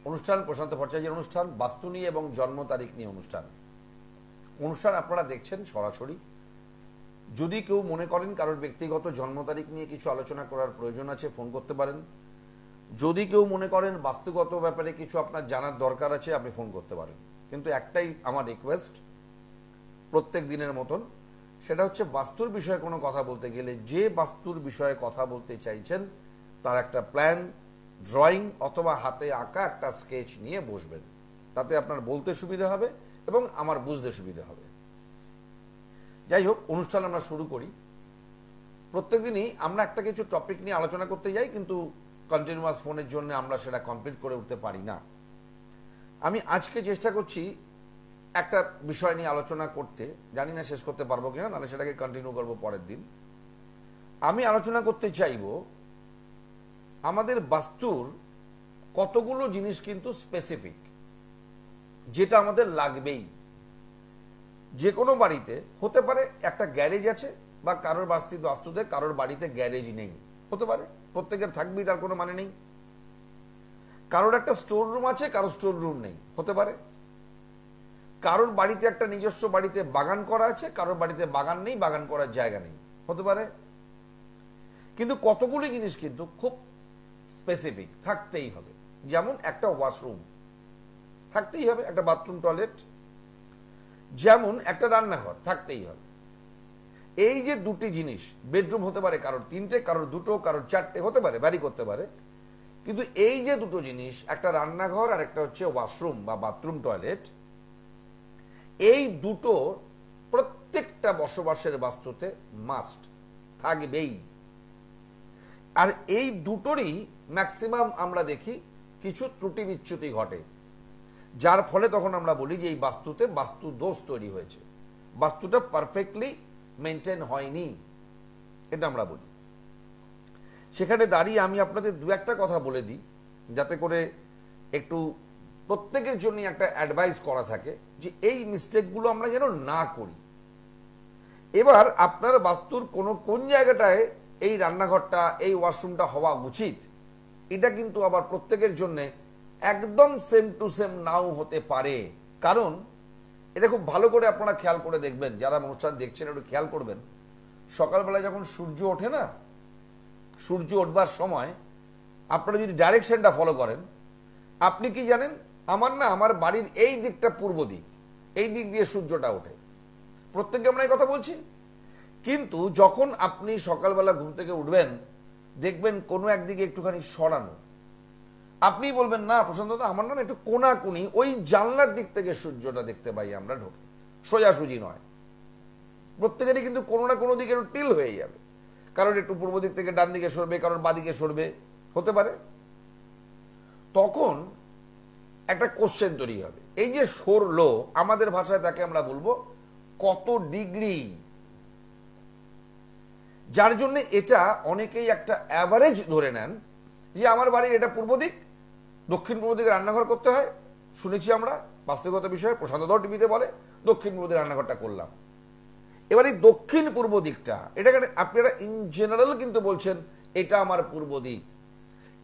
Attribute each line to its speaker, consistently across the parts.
Speaker 1: অনুষ্ঠান প্রশান্ত ভট্টাচার্যের অনুষ্ঠান বাস্তু নিয়ে এবং জন্ম তারিখ নিয়ে অনুষ্ঠান আপনারা দেখছেন সরাসরি। যদি কেউ মনে করেন কারোর ব্যক্তিগত জন্ম তারিখ নিয়ে কিছু আলোচনা করার প্রয়োজন আছে, ফোন করতে পারেন। যদি কেউ মনে করেন বাস্তুগত ব্যাপারে কিছু আপনার জানার দরকার আছে, আপনি ফোন করতে পারেন। কিন্তু একটাই আমার রিকোয়েস্ট, প্রত্যেক দিনের মতন, সেটা হচ্ছে বাস্তুর বিষয়ে কোনো কথা বলতে গেলে যে বাস্তুর বিষয়ে কথা বলতে চাইছেন তার একটা প্ল্যান, ড্রয়িং অথবা হাতে আঁকা একটা স্কেচ নিয়ে বসবেন। তাতে আপনার বলতে সুবিধা হবে এবং আমার বুঝতে সুবিধা হবে। যাই হোক, অনুষ্ঠান আমরা শুরু করি। প্রত্যেকদিনই আমরা একটা কিছু টপিক নিয়ে আলোচনা করতে যাই, কিন্তু কন্টিনিউয়াস ফোনের জন্য আমরা সেটা কমপ্লিট করে উঠতে পারি না। আমি আজকে চেষ্টা করছি একটা বিষয় নিয়ে আলোচনা করতে, জানি না শেষ করতে পারবো কিনা, নাহলে সেটাকে কন্টিনিউ করবো পরের দিন। আমি আলোচনা করতে চাইব আমাদের বাস্তুর কতগুলো জিনিস কিন্তু স্পেসিফিক, যেটা আমাদের লাগবেই। যে কোনো বাড়িতে হতে পারে একটা গ্যারেজ আছে, বা কারোর বাস্তুতে কারোর বাড়িতে গ্যারেজ নেই, হতে পারে। প্রত্যেকের থাকবেই, তার কোনো মানে নেই। কারোর একটা স্টোর রুম আছে, কারোর স্টোর রুম নেই, হতে পারে। কারোর বাড়িতে একটা নিজস্ব বাড়িতে বাগান করা আছে, কারোর বাড়িতে বাগান নেই, বাগান করার জায়গা নেই, হতে পারে। কিন্তু কতগুলি জিনিস কিন্তু খুব স্পেসিফিক থাকতেই হবে। যেমন একটা ওয়াশরুম থাকতেই হবে, একটা বাথরুম টয়লেট, যেমন একটা রান্নাঘর থাকতেই হবে। এই যে দুটি জিনিস, বেডরুম হতে পারে কারোর তিনটে, কারোর দুটো, কারোর চারটে, হতে পারে, ভ্যারি করতে পারে। কিন্তু এই যে দুটো জিনিস, একটা রান্নাঘর আর একটা হচ্ছে ওয়াশরুম বা বাথরুম টয়লেট, এই দুটো প্রত্যেকটা বসবাসের বাস্তুতে মাস্ট থাকবেই। আর এই দুটোরই ম্যাক্সিমাম আমরা দেখি কিছু ত্রুটি বিচ্যুতি ঘটে, যার ফলে তখন আমরা বলি যে এই বাস্তুতে বাস্তু দোষ তৈরি হয়েছে, বাস্তুটা পারফেক্টলি মেনটেন হয়নি, এটা আমরা বলি। সেখানে দাঁড়িয়ে আমি আপনাদের দু একটা কথা বলে দিই, যাতে করে একটু প্রত্যেকের জন্য একটা অ্যাডভাইস করা থাকে যে এই মিস্টেকগুলো আমরা যেন না করি। এবার আপনার বাস্তুর কোন জায়গাটায় এই রান্নাঘরটা, এই ওয়াশরুমটা হওয়া উচিত, এটা কিন্তু আবার প্রত্যেকের জন্য একদম সেম টু সেম নাও হতে পারে। কারণ এটা খুব ভালো করে আপনারা খেয়াল করে দেখবেন, যারা অনুষ্ঠান দেখছেন একটু খেয়াল করবেন। সকালবেলায় যখন সূর্য ওঠে না, সূর্য উঠবার সময় আপনারা যদি ডাইরেকশনটা ফলো করেন, আপনি কি জানেন, আমার বাড়ির এই দিকটা পূর্ব দিক, এই দিক দিয়ে সূর্যটা ওঠে। প্রত্যেকে আমরা এই কথা বলছি, কিন্তু যখন আপনি সকালবেলা ঘুম থেকে উঠবেন, দেখবেন কোনো একদিকে একটুখানি সরানো। আপনি বলবেন না প্রশান্ত দা, আমার না একটু কোনাকুনি, ওই জানলার দিক থেকে সূর্যটা দেখতে পাই আমরা ঢুকতে, সোজাসুজি নয়। প্রত্যেকেরই কিন্তু কোনো না কোনো দিকে একটু টিল হয়ে যাবে, কারণ একটু পূর্ব দিক থেকে ডান দিকে সরবে, কারণ বাদিকে সরবে, হতে পারে। তখন একটা কোশ্চেন তৈরি হবে, এই যে সরলো, আমাদের ভাষায় তাকে আমরা বলবো কত ডিগ্রি, যার জন্য এটা অনেকেই একটা অ্যাভারেজ ধরে নেন যে আমার বাড়ির এটা পূর্ব দিক, দক্ষিণ পূর্ব দিকে রান্নাঘর করতে হয়। শুনেছি আমরা বাস্তবিকতা বিষয়ে, প্রশান্ত দাও টিভিতে বলে দক্ষিণ পূর্ব দিকে রান্নাঘরটা করলাম। এবার এই দক্ষিণ পূর্ব দিকটা, এটাকে আপনারা ইন জেনারেল কিন্তু বলছেন এটা আমার পূর্ব দিক,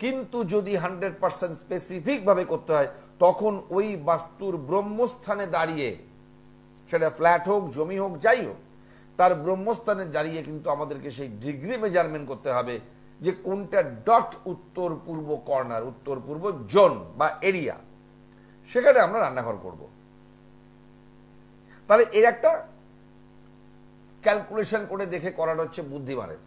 Speaker 1: কিন্তু যদি 100% স্পেসিফিক ভাবে করতে হয়, তখন ওই বাস্তুর ব্রহ্মস্থানে দাঁড়িয়ে, সেটা ফ্ল্যাট হোক, জমি হোক, যাই হোক, তার ব্রহ্মস্থানে দাঁড়িয়ে কিন্তু আমাদেরকে সেই ডিগ্রি মেজারমেন্ট করতে হবে যে কোনটা ডট উত্তর পূর্ব কর্নার, উত্তর পূর্ব জোন বা এরিয়া, সেখানে আমরা রান্নাঘর করব। তাহলে এর একটা ক্যালকুলেশন করে দেখে করাটা হচ্ছে বুদ্ধিমানের।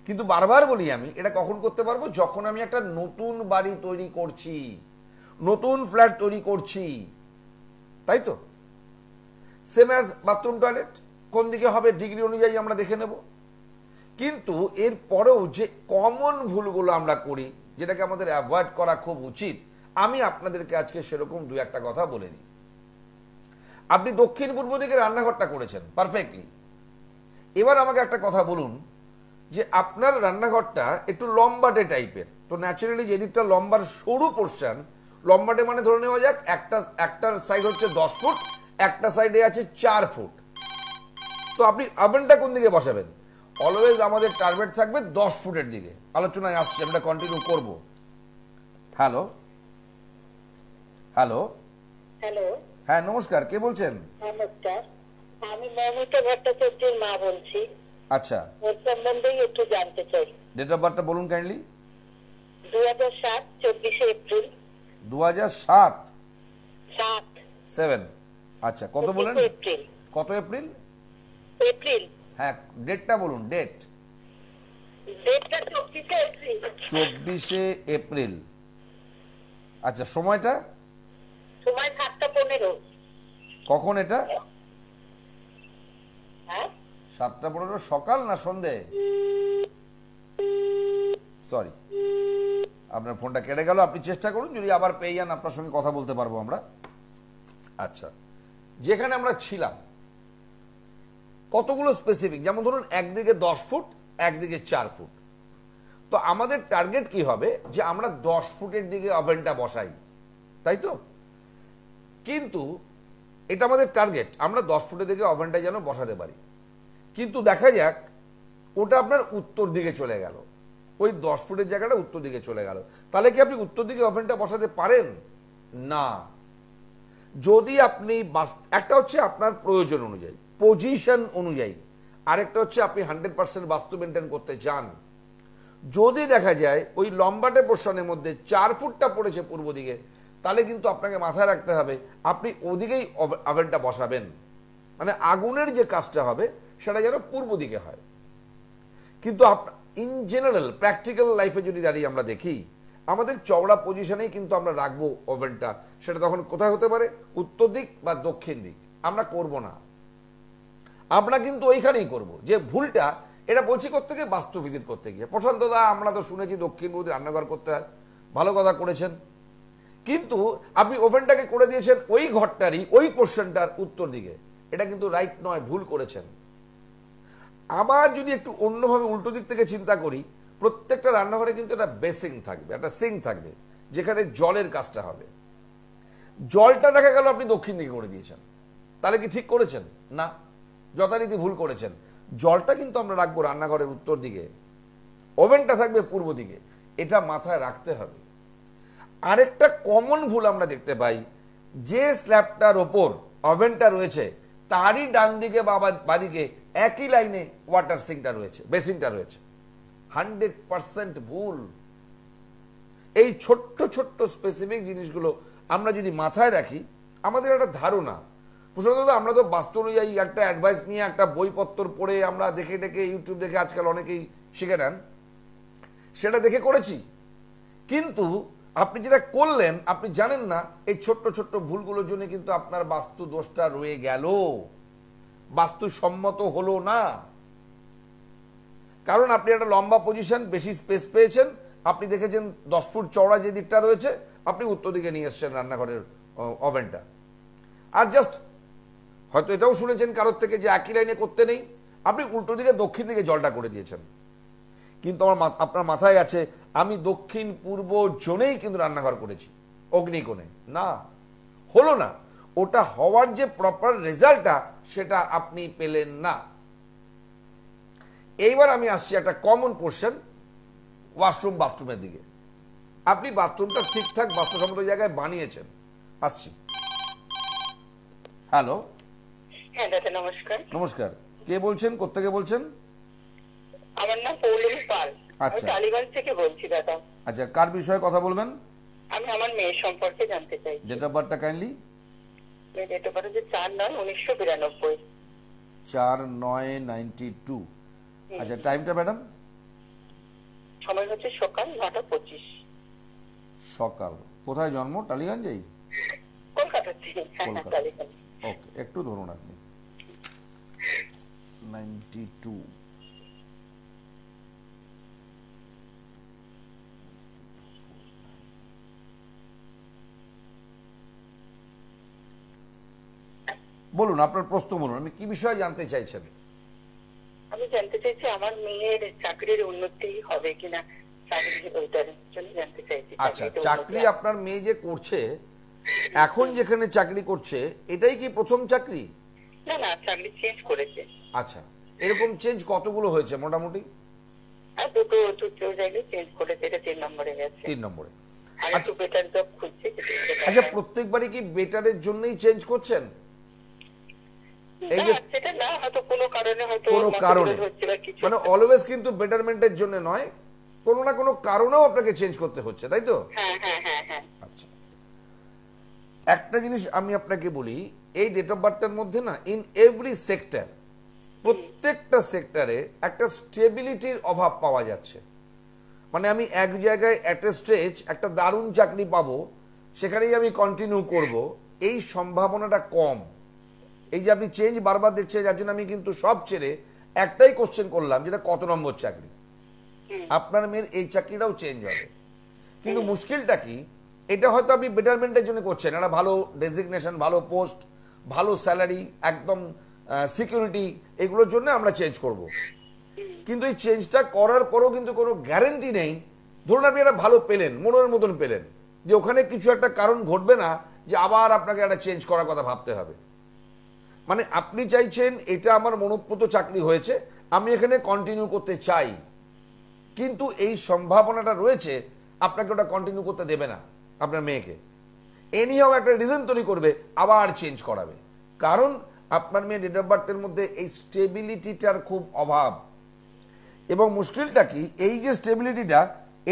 Speaker 1: কিন্তু বারবার বলি আমি, এটা কখন করতে পারবো, যখন আমি একটা নতুন বাড়ি তৈরি করছি, নতুন ফ্ল্যাট তৈরি করছি, তাই তো। সেম অ্যাজ বাথরুম টয়লেট, কোন দিকে হবে ডিগ্রি অনুযায়ী আমরা দেখে নেব। কিন্তু এর পরেও যে কমন ভুলগুলো আমরা করি, যেটাকে আমাদের অ্যাভয়েড করা খুব উচিত, আমি আপনাদেরকে আজকে সেরকম দু একটা কথা বলে দিই। আপনি দক্ষিণ পূর্ব দিকে রান্নাঘরটা করেছেন পারফেক্টলি, এবার আমাকে একটা কথা বলুন যে আপনার রান্নাঘরটা একটু লম্বাটে টাইপের, তো ন্যাচারালি যেদিকটা লম্বার সরু পোর্শন, লম্বাটে মানে ধরে নেওয়া যাক একটার সাইড হচ্ছে 10 ফুট, একটা সাইডে আছে 4 ফুট, তো আপনি ওভেনটা কোন দিকে বসাবেন? অলওয়েজ আমাদের টার্গেট থাকবে 10 ফুটের দিকে। আলোচনায় আসছে, আমরা কন্টিনিউ করব। Hello hello.
Speaker 2: হ্যালো,
Speaker 1: হ্যাঁ নমস্কার, কে বলছেন?
Speaker 2: নমস্কার। আমি মৌমিতা ভট্টাচার্যের মা বলছি।
Speaker 1: আচ্ছা,
Speaker 2: ওর সম্বন্ধেই একটু জানতে চাই।
Speaker 1: ডেট অফ বার্থটা বলুন কাইন্ডলি।
Speaker 2: 2007 24শে এপ্রিল।
Speaker 1: 2007
Speaker 2: 7
Speaker 1: 7। আচ্ছা, কত বলেন?
Speaker 2: 25শে এপ্রিল।
Speaker 1: কত এপ্রিল?
Speaker 2: এপ্রিল।
Speaker 1: হ্যাঁ, ডেটটা বলুন, ডেট।
Speaker 2: ডেটটা 24শে এপ্রিল।
Speaker 1: 24শে এপ্রিল। আচ্ছা, সময়টা
Speaker 2: সময় 7টা 15।
Speaker 1: কখন এটা?
Speaker 2: হ্যাঁ,
Speaker 1: 7টা 15 সকাল না সন্ধে? সরি, আপনার ফোনটা কেটে গেল। আপনি চেষ্টা করুন, যদি আবার পেয়ে যান আপনার সঙ্গে কথা বলতে পারবো আমরা। আচ্ছা, যেখানে আমরা ছিলাম কতগুলো স্পেসিফিক, যেমন ধরুন একদিকে 10 ফুট, একদিকে 4 ফুট। তো আমাদের টার্গেট কি হবে যে আমরা 10 ফুটের দিকে ওভেনটা বসাই, তাই তো? কিন্তু এটা আমাদের টার্গেট, আমরা 10 ফুটের দিকে ওভেনটা যেন বসাতে পারি। কিন্তু দেখা যাক ওটা আপনার উত্তর দিকে চলে গেল, ওই 10 ফুটের জায়গাটা উত্তর দিকে চলে গেল। তাহলে কি আপনি উত্তর দিকে ওভেনটা বসাতে পারেন? না। যদি আপনি একটা হচ্ছে আপনার প্রয়োজন অনুযায়ী, পজিশন অনুযায়ী, আরেকটা হচ্ছে আপনি 100% বাস্তু মেনটেন করতে চান। যদি দেখা যায় ওই লম্বাটে পোর্শনের মধ্যে 4 ফুটটা পড়েছে পূর্ব দিকে, তাহলে কিন্তু আপনাকে মাথায় রাখতে হবে আপনি ওদিকেই ওভেনটা বসাবেন। মানে আগুনের যে কাজটা হবে সেটা যেন পূর্ব দিকে হয়। কিন্তু ইন জেনারেল প্র্যাকটিক্যাল লাইফে যদি দাঁড়িয়ে আমরা দেখি, আমাদের চওড়া পজিশনেই কিন্তু আমরা রাখবো ওভেনটা। সেটা তখন কোথায় হতে পারে? উত্তর দিক বা দক্ষিণ দিক। আমরা করব না, আমরা কিন্তু ওইখানেই করব। যে ভুলটা, এটা বলছি করতে গিয়ে, বাস্তু ভিজিট করতে গিয়ে। প্রশান্ত দা, আমরা তো শুনেছি দক্ষিণ পূর্ব রান্নাঘর করতে হয়, ভালো কথা করেছেন, কিন্তু আপনি ওভেনটাকে করে দিয়েছেন ওই ঘরটারই ওই পোর্শনটার উত্তর দিকে। এটা কিন্তু রাইট নয়, ভুল করেছেন। আবার যদি একটু অন্যভাবে উল্টো দিক থেকে চিন্তা করি, প্রত্যেকটা রান্নাঘরে কিন্তু একটা বেসিং থাকবে, একটা সিঙ্ক থাকবে, যেখানে জলের কাজটা হবে। জলটা দেখা গেল আপনি দক্ষিণ দিকে করে দিয়েছেন, তাহলে কি ঠিক করেছেন? না, যথারীতি ভুল করেছেন। জলটা কিন্তু আমরা রাখবো রান্নাঘরের উত্তর দিকে, ওভেনটা থাকবে পূর্ব দিকে। এটা মাথায় রাখতে হবে। আরেকটা কমন ভুল আমরা দেখতে পাই, যে স্ল্যাবটার ওপর ওভেনটা রয়েছে তারই ডান দিকে বা বাদিকে একই লাইনে ওয়াটার সিঙ্কটা রয়েছে, বেসিনটা রয়েছে। 100% ভুল। এই ছোট্ট ছোট্ট স্পেসিফিক জিনিসগুলো আমরা যদি মাথায় রাখি, আমাদের একটা ধারণা। প্রসঙ্গত আমরা তো বাস্তু অনুযায়ী একটা অ্যাডভাইস নিয়ে, একটা বইপত্র পড়ে, আমরা দেখে দেখে, ইউটিউব দেখে আজকাল অনেকেই শিখে নেন, সেটা দেখে করেছি। কিন্তু আপনি যেটা করলেন, আপনি জানেন না এই ছোট্ট ছোট্ট ভুলগুলোর জন্য কিন্তু আপনার বাস্তু দোষটা রয়ে গেল, বাস্তু সম্মত হলো না। কারণ আপনি একটা লম্বা পজিশন, বেশি স্পেস পেয়েছেন, আপনি দেখেছেন 10 ফুট চওড়া যে দিকটা রয়েছে, আপনি উত্তর দিকে নিয়ে এসছেন রান্নাঘরের ওভেনটা। আর জাস্ট হয়তো এটাও শুনেছেন কারোর থেকে যে একই লাইনে করতে নেই, আপনি উল্টো দিকে দক্ষিণ দিকে জলটা করে দিয়েছেন। কিন্তু আপনার মাথায় আছে আমি দক্ষিণ পূর্ব জোনেই কিন্তু রান্নাঘর করেছি, অগ্নিকোণে। না, হলো না। ওটা হওয়ার যে প্রপার রেজাল্টটা, সেটা আপনি পেলেন না। এইবার আমি আসছি একটা কমন কোশ্চেন, ওয়াশরুম বাথরুমের দিকে। আপনি বাথরুমটা ঠিকঠাক বাস্তুসম্মত জায়গায় বানিয়েছেন। আসছি। হ্যালো।
Speaker 2: হ্যাঁ দাদা, নমস্কার।
Speaker 1: নমস্কার, কে বলছেন, কোত্থেকে বলছেন?
Speaker 2: আমার নাম পৌলমী পাল। আমি
Speaker 1: আচ্ছা।
Speaker 2: টালিগঞ্জ থেকে বলছি দাদা।
Speaker 1: আচ্ছা, কার বিষয়ে কথা বলবেন?
Speaker 2: আমি আমার মেয়ের সম্পর্কে জানতে চাই।
Speaker 1: ডেট অফ বার্থটা কাইন্ডলি।
Speaker 2: Date of birth 4/9/1992।
Speaker 1: 4/9/92। আচ্ছা, টাইমটা ম্যাডাম?
Speaker 2: সময় হচ্ছে সকাল 9:25।
Speaker 1: সকাল। কোথায় জন্ম? টালিগঞ্জেই?
Speaker 2: কলকাতা থেকে। হ্যাঁ,
Speaker 1: কলকাতা।
Speaker 2: টালিগঞ্জ।
Speaker 1: ওকে, একটু ধরুন আপনি। 92। বলুন, আপনার প্রশ্ন বলুন, আপনি কি বিষয়ে জানতে চাইছেন?
Speaker 2: আমি জানতে চাইছি আমার মেয়ের চাকরির উন্নতি হবে কিনা, ওইটার জন্য জানতে চাইছি।
Speaker 1: আচ্ছা, চাকরি আপনার মেয়ে যে করছে, এখন যেখানে চাকরি করছে, এটাই কি প্রথম চাকরি?
Speaker 2: না না, চাকরি চেঞ্জ করেছে।
Speaker 1: আচ্ছা, এরকম চেঞ্জ কতগুলো হয়েছে মোটামুটি?
Speaker 2: আর দুটো জায়গায় চেঞ্জ করেছে, এটা 3 নম্বরে গেছে।
Speaker 1: 3 নম্বরে।
Speaker 2: আর একটু বেটার জব খুঁজছি।
Speaker 1: আচ্ছা, প্রত্যেকবারই কি বেটারের জন্যই চেঞ্জ করছেন? এই যে
Speaker 2: সেটা না, হয়তো কোনো কারণে, হয়তো
Speaker 1: কোনো কারণে,
Speaker 2: হচ্ছে বা কিছু
Speaker 1: মানে অলওয়েজ কিন্তু বেটারমেন্টের জন্য নয়, কোনো না কোনো কারণেও আপনাকে চেঞ্জ করতে হচ্ছে, তাই তো?
Speaker 2: হ্যাঁ হ্যাঁ হ্যাঁ হ্যাঁ।
Speaker 1: আচ্ছা, একটা জিনিস আমি আপনাকে বলি, এই ডেট অফ বার্থটার মধ্যে না ইন এভরি সেক্টর, প্রত্যেকটা সেক্টরে একটা স্টেবিলিটির অভাব পাওয়া যাচ্ছে। মানে আমি এক জায়গায় অ্যাট এ স্টেজ একটা দারুণ চাকরি পাবো, সেখানেই আমি কন্টিনিউ করব, এই সম্ভাবনাটা কম। এই যে আপনি চেঞ্জ বারবার দেখছেন, যার জন্য আমি কিন্তু সব ছেড়ে একটাই কোশ্চেন করলাম, যেটা কত নম্বর চাকরি। আপনার মেয়ের এই চাকরিটাও চেঞ্জ হবে, কিন্তু মুশকিলটা কি, এটা হয়তো আপনি বেটারমেন্টের জন্য করছেন, একটা ভালো ডেজিগনেশন, ভালো পোস্ট, ভালো স্যালারি, একদম সিকিউরিটি, এগুলোর জন্য আমরা চেঞ্জ করব। কিন্তু এই চেঞ্জটা করার পরেও কিন্তু কোনো গ্যারেন্টি নেই। ধরুন আপনি একটা ভালো পেলেন, মনের মতন পেলেন, যে ওখানে কিছু একটা কারণ ঘটবে না যে আবার আপনাকে একটা চেঞ্জ করার কথা ভাবতে হবে। মানে আপনি চাইছেন এটা আমার মনোপ্রত চাকরি হয়েছে, আমি এখানে কন্টিনিউ করতে চাই, কিন্তু এই সম্ভাবনাটা রয়েছে আপনাকে ওটা কন্টিনিউ করতে দেবে না আপনার মেয়েকে। এনিহাও একটা রিজন তৈরি করবে, আবার চেঞ্জ করাবে, কারণ আপনার মেয়ে ডেট অফ বার্থের মধ্যে এই স্টেবিলিটিটার খুব অভাব। এবং মুশকিলটা কি, এই যে স্টেবিলিটিটা,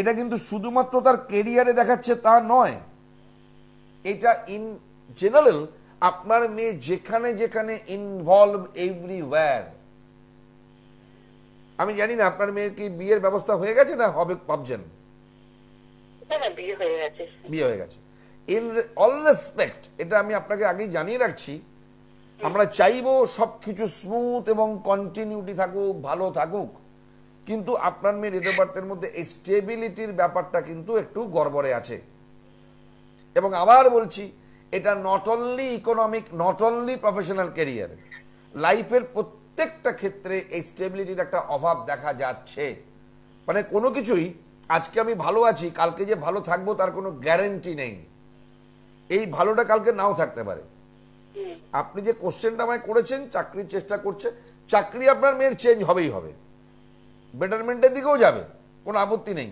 Speaker 1: এটা কিন্তু শুধুমাত্র তার কেরিয়ারে দেখাচ্ছে তা নয়, এটা ইন জেনারেল আপনার মেয়ে যেখানে যেখানে ইনভলভ এভরিওয়্যার। আমি জানি না আপনার মেয়ের কি বিয়ের ব্যবস্থা হয়ে গেছে না হবে ভাবছেন?
Speaker 2: বিয়ে হয়ে গেছে।
Speaker 1: বিয়ে হয়ে গেছে। ইন অল রেসপেক্ট, এটা আমি আপনাকে আগেই জানিয়ে রাখছি, আমরা চাইবো সবকিছু স্মুথ এবং কন্টিনিউটি থাকুক, ভালো থাকুক, কিন্তু আপনার মেয়ে ডেট অফ বার্থের মধ্যে এই স্টেবিলিটির ব্যাপারটা কিন্তু একটু গড়বড়ে আছে। এবং আবার বলছি, এটা not only economic, not only professional career, লাইফের প্রত্যেকটা ক্ষেত্রে এই স্টেবিলিটির একটা অভাব দেখা যাচ্ছে। মানে কোনো কিছুই, আজকে আমি ভালো আছি, কালকে যে ভালো থাকবো তার কোনো গ্যারেন্টি নেই, এই ভালোটা কালকে নাও থাকতে পারে। আপনি যে কোশ্চেনটা আমায় করেছেন, চাকরির চেষ্টা করছে, চাকরি আপনার মেয়ের চেঞ্জ হবেই হবে, বেটারমেন্টের দিকেও যাবে, কোনো আপত্তি নেই,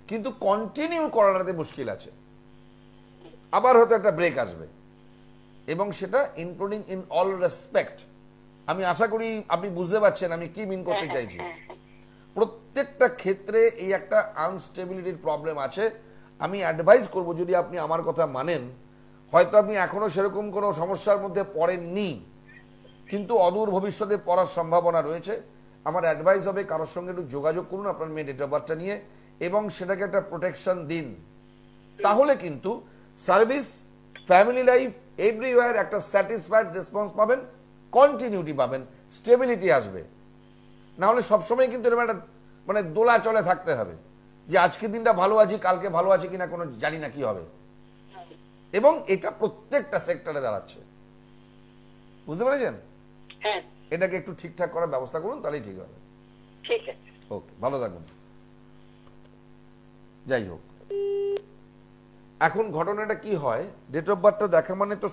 Speaker 1: কিন্তু কন্টিনিউ করাটাতে মুশকিল আছে, আবার হয়তো একটা ব্রেক আসবে, এবং সেটা ইনক্লুডিং ইন অল রেসপেক্ট। আমি আশা করি আপনি বুঝতে পারছেন আমি কি মিন করতে চাইছি। প্রত্যেকটা ক্ষেত্রে এই একটা আনস্টেবিলিটির প্রবলেম আছে। আমি অ্যাডভাইস করব, যদি আপনি আমার কথা মানেন, হয়তো আপনি এখনো সেরকম কোনো সমস্যার মধ্যে পড়েননি, কিন্তু অদূর ভবিষ্যতে পড়ার সম্ভাবনা রয়েছে, আমার অ্যাডভাইস হবে কারোর সঙ্গে একটু যোগাযোগ করুন আপনার মেয়ে ডেট অফ বার্থটা নিয়ে, এবং সেটাকে একটা প্রোটেকশন দিন। তাহলে কিন্তু সার্ভিস, ফ্যামিলি লাইফ, এভরিওয়্যার একটা স্যাটিসফাইড রেসপন্স পাবেন, কন্টিনিউটি পাবেন, স্টেবিলিটি আসবে। না হলে সবসময় কিন্তু এরকম একটা মানে দোলা চলে থাকতে হবে, যে আজকের দিনটা ভালো আছি, কালকে ভালো আছে কিনা কোনো জানি না কি হবে। এবং এটা প্রত্যেকটা সেক্টরে দাঁড়াচ্ছে, বুঝতে পেরেছেন?
Speaker 2: হ্যাঁ,
Speaker 1: এটাকে একটু ঠিকঠাক করার ব্যবস্থা করুন, তাহলেই ঠিক হবে।
Speaker 2: ঠিক আছে।
Speaker 1: ওকে, ভালো থাকুন। যাই হোক, এখন ঘটনাটা কি হয়, ডেট অফ বার্থটা দেখা মানে তো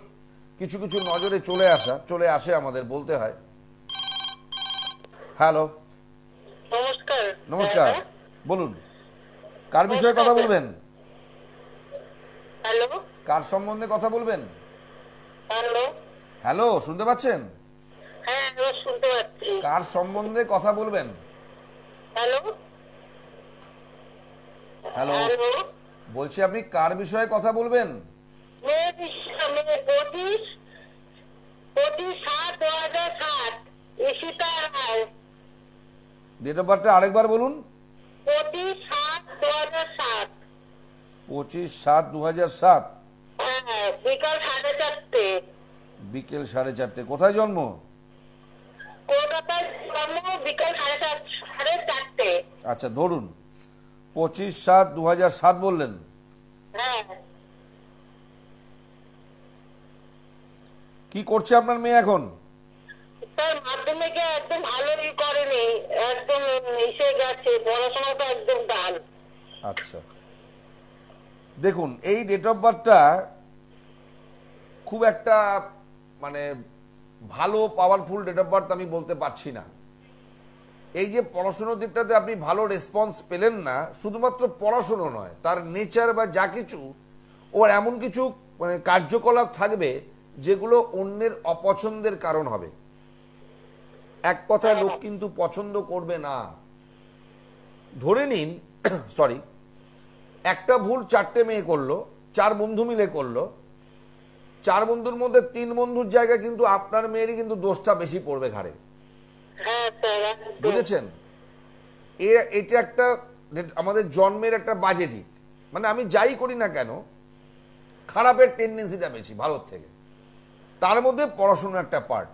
Speaker 1: কিছু কিছু নজরে চলে আসে আমাদের, বলতে হয়। হ্যালো,
Speaker 2: নমস্কার।
Speaker 1: নমস্কার, বলুন কার বিষয়ে কথা বলবেন?
Speaker 2: হ্যালো,
Speaker 1: কার সম্বন্ধে কথা বলবেন?
Speaker 2: হ্যালো,
Speaker 1: হ্যালো, শুনতে পাচ্ছেন?
Speaker 2: হ্যাঁ এবার শুনতে পাচ্ছি।
Speaker 1: কার সম্বন্ধে কথা বলবেন?
Speaker 2: হ্যালো,
Speaker 1: হ্যালো,
Speaker 2: হ্যালো,
Speaker 1: বলছি আপনি কার বিষয়ে কথা বলবেন?
Speaker 2: মেয়ে 25/7/2007 ঈশিতা রায়।
Speaker 1: ডেট অফ বার্থটা আরেকবার বলুন।
Speaker 2: 25/7/2007।
Speaker 1: 25/7/2007।
Speaker 2: হ্যাঁ, বিকাল 4:30।
Speaker 1: বিকেল 4:30। কোথায় জন্ম?
Speaker 2: কলকাতায় জন্ম, বিকাল 4:30।
Speaker 1: আচ্ছা, ধরুন 25/7/2007 বললেন।
Speaker 2: হ্যাঁ,
Speaker 1: কি করছে আপনার মেয়ে এখন?
Speaker 2: তার মাধ্যমিকে একদম ভালোই করেনি, একদম মিশে গেছে, পড়াশোনাটা একদম ডাল।
Speaker 1: আচ্ছা, দেখুন এই ডেট অফ বার্থটা খুব একটা মানে ভালো পাওয়ারফুল ডেট অফ বার্থ আমি বলতে পারছি না। এই যে পড়াশোনার দিকটাতে আপনি ভালো রেসপন্স পেলেন না, শুধুমাত্র পড়াশোনা নয়, তার নেচার বা যা কিছু, ওর এমন কিছু মানে কার্যকলাপ থাকবে যেগুলো অন্যের অপছন্দের কারণ হবে। এক কথায় লোক কিন্তু পছন্দ করবে না। ধরে নিন সরি, একটা ভুল 4টে মেয়ে করলো, 4 বন্ধু মিলে করলো, 4 বন্ধুর মধ্যে 3 বন্ধুর জায়গায় কিন্তু আপনার মেয়েরই কিন্তু দোষটা বেশি পড়বে ঘাড়ে।
Speaker 2: হ্যাঁ স্যার, একদম।
Speaker 1: বুঝেছেন? এটা একটা আমাদের জন্মের একটা বাজে দিক। মানে আমি যাই করি না কেন, খারাপের টেন্ডেন্সিটা বেশি ভালোর থেকে। তার মধ্যে পড়াশোনা একটা পার্ট।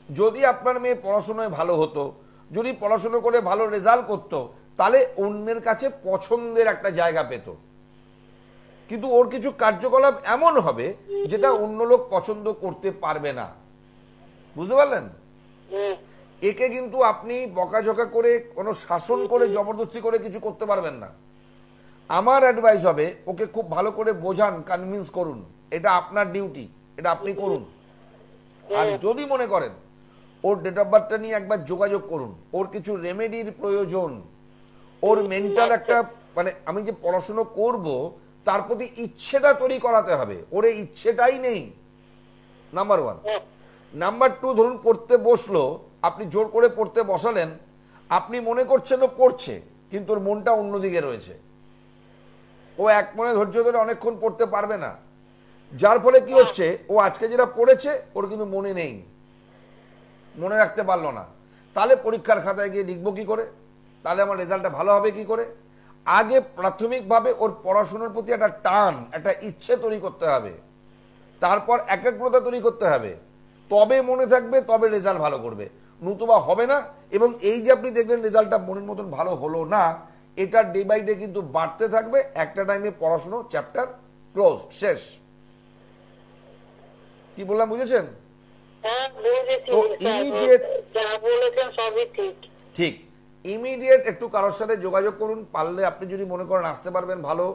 Speaker 1: যদি আপনার মেয়ে পড়াশোনায় ভালো হতো, যদি পড়াশোনা করে ভালো রেজাল্ট করতো, তাহলে অন্যের কাছে পছন্দের একটা জায়গা পেত। কিন্তু ওর কিছু কার্যকলাপ এমন হবে যেটা অন্য লোক পছন্দ করতে পারবে না। বুঝতে পারলেন? একে কিন্তু আপনি বকাঝকা করে, কোনো শাসন করে, জবরদস্তি করে কিছু করতে পারবেন না। আমার অ্যাডভাইস হবে, ওকে খুব ভালো করে বোঝান, কনভিন্স করুন, এটা আপনার ডিউটি, এটা আপনি করুন। আর যদি মনে করেন ওর ডেট অফ বার্থটা নিয়ে একবার যোগাযোগ করুন, ওর কিছু রেমেডির প্রয়োজন, ওর মেন্টাল একটা মানে আমি যে পড়াশুনো করব তার প্রতি ইচ্ছেটা তৈরি করাতে হবে। ওর এই ইচ্ছেটাই নেই, নাম্বার 1। নাম্বার 2, ধরুন পড়তে বসলো, আপনি জোর করে পড়তে বসালেন, আপনি মনে করছেন ও পড়ছে, কিন্তু ওর মনটা অন্যদিকে রয়েছে। ও এক মনে ধৈর্য ধরে অনেকক্ষণ পড়তে পারবে না, যার ফলে কি হচ্ছে, ও আজকে যেটা পড়েছে ওর কিন্তু মনে নেই, মনে রাখতে পারলো না। তাহলে পরীক্ষার খাতায় গিয়ে লিখবো কি করে? তাহলে আমার রেজাল্টটা ভালো হবে কি করে? আগে প্রাথমিকভাবে ওর পড়াশোনার প্রতি একটা টান, একটা ইচ্ছে তৈরি করতে হবে, তারপর একাগ্রতা তৈরি করতে হবে, তবে মনে থাকবে, তবে রেজাল্ট ভালো করবে, নতুবা হবে না। এবং এই যে আপনি দেখলেন রেজাল্টটা মনের মতন ভালো হলো না, এটা ডে বাই ডে কিন্তু বাড়তে থাকবে। একটা টাইমে পড়াশোনা চ্যাপ্টার ক্লোজ, শেষ। কি বললাম বুঝেছেন?
Speaker 2: হ্যাঁ বুঝেছি,
Speaker 1: তো ইমিডিয়েট
Speaker 2: যা বলেছেন সবই ঠিক।
Speaker 1: ঠিক, ইমিডিয়েট একটু কারোর সাথে যোগাযোগ করুন। পারলে আপনি যদি মনে করেন আসতে পারবেন ভালো,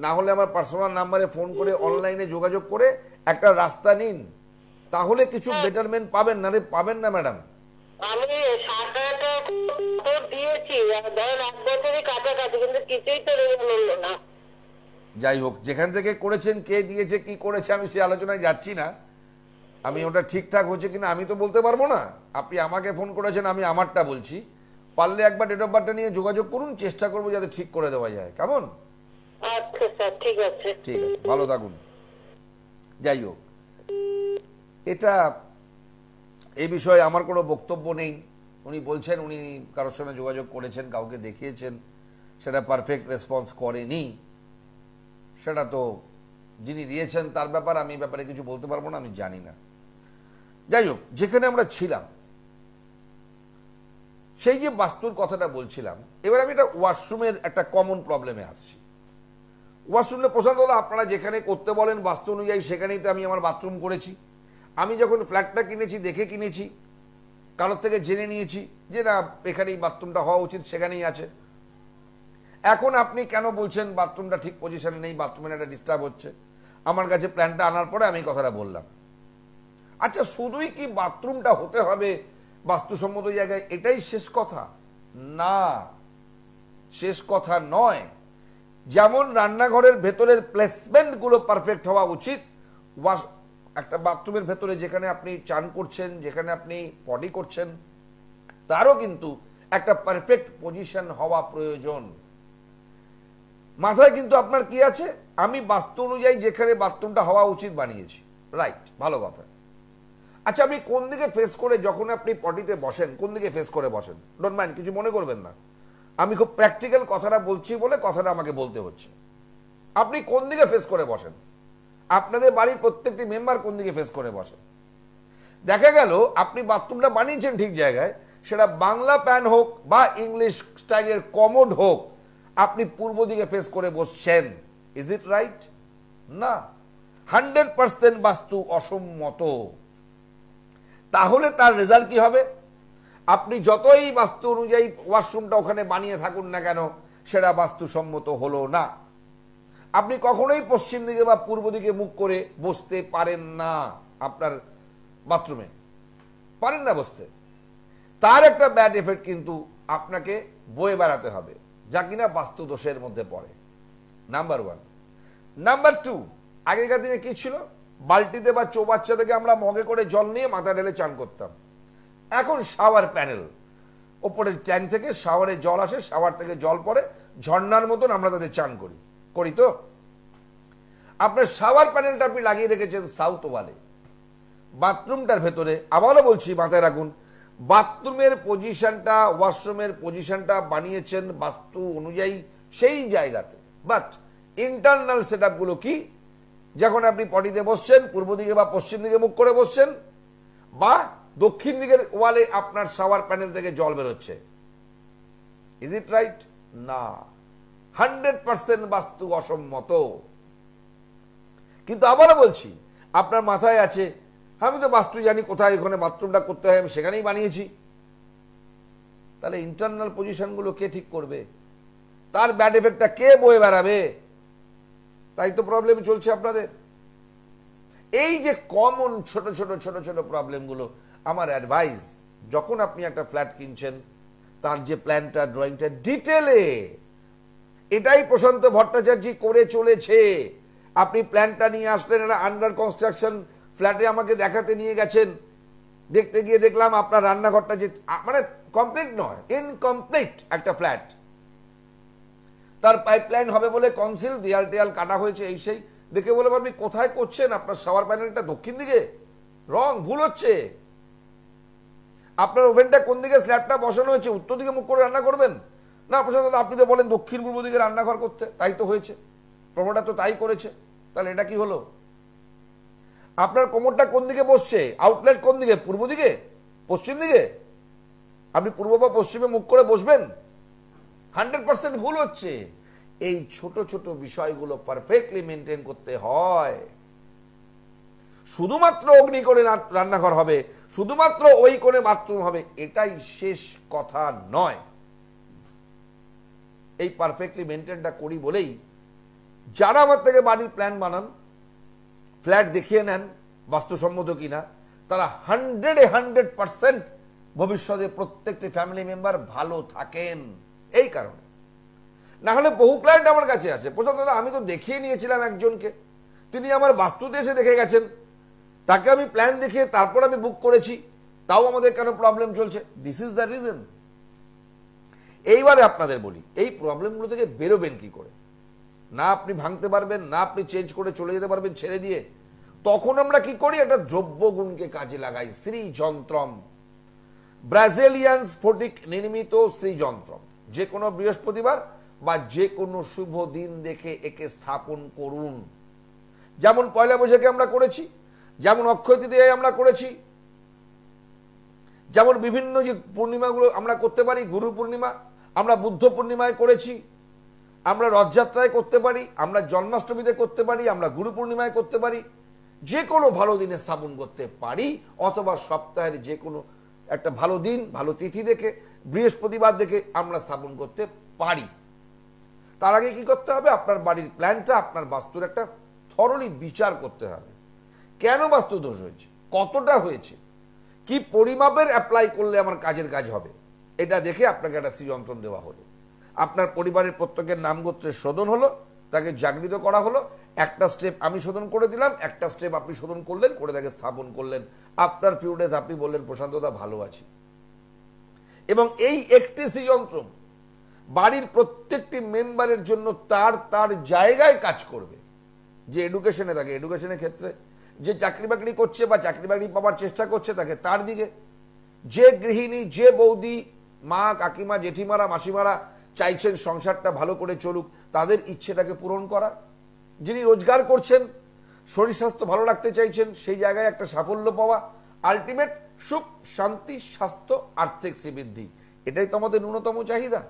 Speaker 1: না হলে আমার পার্সোনাল নাম্বারে ফোন করে অনলাইনে যোগাযোগ করে একটা রাস্তা নিন, তাহলে কিছু বেটারমেন্ট পাবেন। না রে পাবেন না ম্যাডাম।
Speaker 2: আমি 7-8টা দিয়েছি, ধরেন 1 বছরই কাছাকাছি, কিন্তু কিছুই তো রেজাল্ট হলো না।
Speaker 1: যাই হোক, যেখান থেকে করেছেন, কে দিয়েছে, কি করেছে, আমি সে আলোচনায় যাচ্ছি না। আমি ওটা ঠিকঠাক হয়েছে কিনা আমি তো বলতে পারবো না। আপনি আমাকে ফোন করেছেন, আমি আমারটা বলছি। পারলে একবার ডেট অফ বার্থটা নিয়ে যোগাযোগ করুন, চেষ্টা করবো যাতে ঠিক করে দেওয়া যায়। কেমন?
Speaker 2: আচ্ছা স্যার, ঠিক আছে।
Speaker 1: ঠিক আছে, ভালো থাকুন। যাই হোক, এটা এই বিষয়ে আমার কোনো বক্তব্য নেই। উনি বলছেন উনি কারোর সঙ্গে যোগাযোগ করেছেন, কাউকে দেখিয়েছেন, সেটা পারফেক্ট রেসপন্স করেনি, সেটা তো যিনি দিয়েছেন তার ব্যাপার, আমি ব্যাপারে কিছু বলতে পারবো না, আমি জানি না। যাই হোক, যেখানে আমরা ছিলাম, সেই যে বাস্তুর কথাটা বলছিলাম, এবার আমি একটা ওয়াশরুমের একটা কমন প্রবলেমে আসছি। ওয়াশরুমে প্রশান্ত দাদা, আপনারা যেখানে করতে বলেন বাস্তু অনুযায়ী সেখানেই তো আমি আমার বাথরুম করেছি। আমি যখন ফ্ল্যাটটা কিনেছি দেখে কিনেছি, কারোর থেকে জেনে নিয়েছি যে না এখানেই বাথরুমটা হওয়া উচিত, সেখানেই আছে। এখন আপনি কেন বলছেন বাথরুমটা ঠিক পজিশনে নেই, বাথরুমের একটা ডিস্টার্ব হচ্ছে? আমার কাছে প্ল্যানটা আনার পরে আমি কথাটা বললাম। আচ্ছা, শুধুই কি বাথরুমটা হতে হবে বাস্তুসম্মত জায়গায়, এটাই শেষ কথা? না, শেষ কথা নয়। যেমন রান্নাঘরের ভেতরের প্লেসমেন্ট গুলো পারফেক্ট হওয়া উচিত, একটা বাথরুমের ভেতরে যেখানে আপনি চান করছেন, যেখানে আপনি পটি করছেন, তারও কিন্তু একটা পারফেক্ট পজিশন হওয়া প্রয়োজন। মাথায় কিন্তু আপনার কি আছে, আমি বাস্তু অনুযায়ী যেখানে বাথরুমটা হওয়া উচিত বানিয়েছি, রাইট, ভালো কথা। আচ্ছা, আপনি কোন দিকে ফেস করে যখন আপনি পটিতে বসেন, কোন দিকে ফেস করে বসেন? ডোন্ট মাইন্ড, কিছু মনে করবেন না, আমি খুব প্র্যাকটিক্যাল কথাটা বলছি বলে কথাটা আমাকে বলতে হচ্ছে। আপনি কোন দিকে ফেস করে বসেন? আপনাদের বাড়ির প্রত্যেকটি মেম্বার কোন দিকে ফেস করে বসেন? দেখা গেল আপনি বাথরুমটা বানিয়েছেন ঠিক জায়গায়, সেটা বাংলা প্যান হোক বা ইংলিশ স্টাইলের কমোড হোক, আপনি পূর্ব দিকে ফেস করে বসছেন। Is it right? না, 100% বাস্তু অসম্মত। তাহলে তার রেজাল্ট কি হবে? আপনি যতই বাস্তু অনুযায়ী ওয়াশরুমটা ওখানে বানিয়ে থাকুন না কেন, সেটা বাস্তুসম্মত হলো না। আপনি কখনোই পশ্চিম দিকে বা পূর্ব দিকে মুখ করে বসতে পারেন না, আপনার বাথরুমে পারেন না বসতে। তার একটা ব্যাড এফেক্ট কিন্তু আপনাকে বয়ে বেড়াতে হবে, যা কিনা বাস্তু দোষের মধ্যে পড়ে। নাম্বার 1। নাম্বার 2, আগেকার দিনে কি ছিল, বালতিতে বা চৌবাচ্চা থেকে আমরা মগে করে জল নিয়ে মাথা ঢেলে চান করতাম। এখন শাওয়ার প্যানেল, ওপরের ট্যাঙ্ক থেকে শাওয়ারে জল আসে, শাওয়ার থেকে জল পড়ে, ঝর্ণার মতন আমরা তাদের চান করি তো। আপনার শাওয়ার প্যানেলটা আপনি লাগিয়ে রেখেছেন সাউথ ওয়ালে, বাথরুমটার ভেতরে। আবারও বলছি, মাথায় রাখুন, বাথরুমের পজিশনটা, ওয়াশরুমের পজিশনটা বানিয়েছেন বাস্তু অনুযায়ী সেই জায়গাতে, বাট ইন্টারনাল সেটআপগুলো কি, যখন আপনি পটিতে বসছেন পূর্ব দিকে বা পশ্চিম দিকে মুখ করে বসছেন, বা দক্ষিণ দিকের ওয়ালে আপনার শাওয়ার প্যানেল থেকে জল বেরোচ্ছে, ইজ ইট রাইট? না, 100% বাস্তু অসম্মত। কিন্তু আবারও বলছি, আপনার মাথায় আছে আমি তো বাস্তু জানি, কোথায় এখানে বাথরুমটা করতে হয় আমি সেখানেই বানিয়েছি। তাহলে ইন্টারনাল পজিশনগুলো কে ঠিক করবে? তার ব্যাড এফেক্টটা কে বয়ে বেড়াবে? তাই তো প্রবলেম চলছে আপনাদের। এই যে কমন ছোট ছোট ছোট ছোট প্রবলেমগুলো, আমার অ্যাডভাইস, যখন আপনি একটা ফ্ল্যাট কিনছেন, তার যে প্ল্যানটা, ড্রয়িংটা ডিটেলে, এটাই প্রশান্ত ভট্টাচার্য করে চলেছে। আপনি প্ল্যানটা নিয়ে আসলেন, এটা আন্ডার কনস্ট্রাকশন ফ্ল্যাটে আমাকে দেখাতে নিয়ে গেছেন, দেখতে গিয়ে দেখলাম আপনার রান্নাঘরটা যে মানে কমপ্লিট নয়, ইনকমপ্লিট একটা ফ্ল্যাট। তার পাইপলাইন হবে বলে কনসিল, দেয়াল টেয়াল কাটা হয়েছে, এই সেই দেখে বলে আপনি কোথায় করছেন, আপনার শাওয়ার প্যানেলটা দক্ষিণ দিকে, রং ভুল হচ্ছে। আপনার ওভেনটা কোন দিকে স্ল্যাবটা বসানো হয়েছে, উত্তর দিকে মুখ করে রান্না করবেন না প্রশান্ত, আপনি তো বলেন দক্ষিণ পূর্ব দিকে রান্নাঘর করতে, তাই তো হয়েছে, প্রমোটার তো তাই করেছে। তাহলে এটা কি হলো? আপনার কোমরটা কোন দিকে বসছে, আউটলেট কোন দিকে, পূর্ব দিকে, পশ্চিম দিকে? আপনি পূর্ব বা পশ্চিমে মুখ করে বসবেন, 100% ভুল হচ্ছে। এই ছোট ছোট বিষয়গুলো পারফেক্টলি মেনটেন করতে হয়। শুধুমাত্র অগ্নি করে রান্নাঘর হবে, শুধুমাত্র ওই করে বাথরুম হবে, এটাই শেষ কথা নয়। এই পারফেক্টলি মেনটেনটা করি বলেই যারা আমার থেকে বাড়ির প্ল্যান বানান, ফ্ল্যাট দেখিয়ে নেন বাস্তুসম্মত কিনা, তারা 100% ভবিষ্যতে প্রত্যেকটি ফ্যামিলি মেম্বার ভালো থাকেন। এই কারণে না হলে বহু ক্লায়েন্ট আমার কাছে আছে, প্রথম কথা আমি তো দেখিয়ে নিয়েছিলাম একজনকে, তিনি আমার বাস্তুতে এসে দেখে গেছেন, তাকে আমি প্ল্যান দেখিয়ে তারপর আমি বুক করেছি, তাও আমাদের কেন প্রবলেম চলছে? This is the reason. এইবারে আপনাদের বলি, এই প্রবলেমগুলো থেকে বেরোবেন কি করে? না আপনি ভাঙতে পারবেন, না আপনি চেঞ্জ করে চলে যেতে পারবেন ছেড়ে দিয়ে। তখন আমরা কি করি, একটা দ্রব্যগুণকে কাজে লাগাই, শ্রীযন্ত্রম, ব্রাজিলিয়ান স্ফটিক নির্মিত শ্রীযন্ত্রম। যে কোনো বৃহস্পতিবার বা যে কোনো শুভ দিন দেখে একে স্থাপন করুন। যেমন পয়লা বৈশাখে আমরা করেছি, যেমন অক্ষয় তৃতীয়ায় আমরা করেছি, যেমন বিভিন্ন যে পূর্ণিমাগুলো আমরা করতে পারি, গুরু পূর্ণিমা, আমরা বুদ্ধ পূর্ণিমায় করেছি, আমরা রথযাত্রায় করতে পারি, আমরা জন্মাষ্টমীতে করতে পারি, আমরা গুরু পূর্ণিমায় করতে পারি, যে কোনো ভালো দিনে স্থাপন করতে পারি, অথবা সপ্তাহের যে কোনো একটা ভালো দিন, ভালো তিথি দেখে, বৃহস্পতিবার দেখে আমরা স্থাপন করতে পারি। তার আগে কি করতে হবে, আপনার বাড়ির প্ল্যানটা, আপনার বাস্তুর একটা থরলি বিচার করতে হবে। কেন বাস্তু দোষ হয়েছে, কতটা হয়েছে, কি পরিমাপের অ্যাপ্লাই করলে আমার কাজের কাজ হবে, এটা দেখে আপনাকে একটা শ্রীযন্ত্রম দেওয়া হলো। আপনার পরিবারের প্রত্যেকের নাম গোত্রের শোধন হলো, তাকে জাগৃত করা হলো, একটা স্টেপ আমি শোধন করে দিলাম, একটা স্টেপ আপনি শোধন করলেন, করে তাকে স্থাপন করলেন। আফটার ফিউ ডেজ আপনি বললেন প্রশান্তদা ভালো আছি। এবং এই একটি শ্রীযন্ত্রম বাড়ির প্রত্যেকটি মেম্বারের জন্য তার তার জায়গায় কাজ করবে। যে এডুকেশনে থাকে, এডুকেশনের ক্ষেত্রে, যে চাকরি বাকরি করছে বা চাকরি বাকরি পাওয়ার চেষ্টা করছে তাকে তার দিকে, যে গৃহিণী, যে বৌদি, মা, কাকিমা, জেঠিমারা, মাসিমারা চাইছেন সংসারটা ভালো করে চলুক, তাদের ইচ্ছেটাকে পূরণ করা। যিনি রোজগার করছেন, শরীর স্বাস্থ্য ভালো রাখতে চাইছেন, সেই জায়গায় একটা সাফল্য পাওয়া, আলটিমেট সুখ, শান্তি, স্বাস্থ্য, আর্থিক শ্রীবৃদ্ধি, এটাই তো আমাদের ন্যূনতম চাহিদা।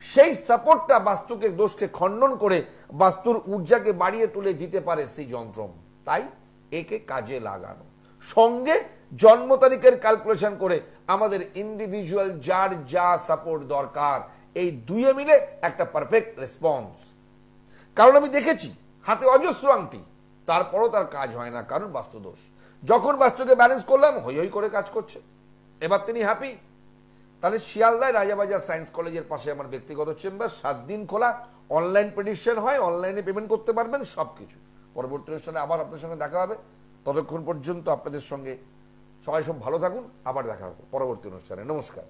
Speaker 1: সেই সাপোর্টটা বাস্তুকে দোষকে খণ্ডন করে বাস্তুর ঊর্জাকে বাড়িয়ে তুলে দিতে পারে সেই যন্ত্রম। তাই একে কাজে লাগানো, সঙ্গে জন্ম তারিখের ক্যালকুলেশন করে আমাদের ইন্ডিভিজুয়াল যার যা সাপোর্ট দরকার, এই দুয়ে মিলে একটা পারফেক্ট রেসপন্স। কারণ আমি দেখেছি হাতে অজস্র আংটি, তারপরও তার কাজ হয় না, কারণ বাস্তুদোষ। যখন বাস্তুকে ব্যালেন্স করলাম, হই হই করে কাজ করছে, এবার তিনি হ্যাপি। তাহলে শিয়ালদায় রাজাবাজার সায়েন্স কলেজের পাশে আমার ব্যক্তিগত চেম্বার, 7 দিন খোলা, অনলাইন প্রেডিকশন হয়, অনলাইনে পেমেন্ট করতে পারবেন, সবকিছু। পরবর্তী অনুষ্ঠানে আবার আপনার সঙ্গে দেখা হবে। ততক্ষণ পর্যন্ত আপনাদের সঙ্গে সবাই সব ভালো থাকুন, আবার দেখা হবে পরবর্তী অনুষ্ঠানে। নমস্কার।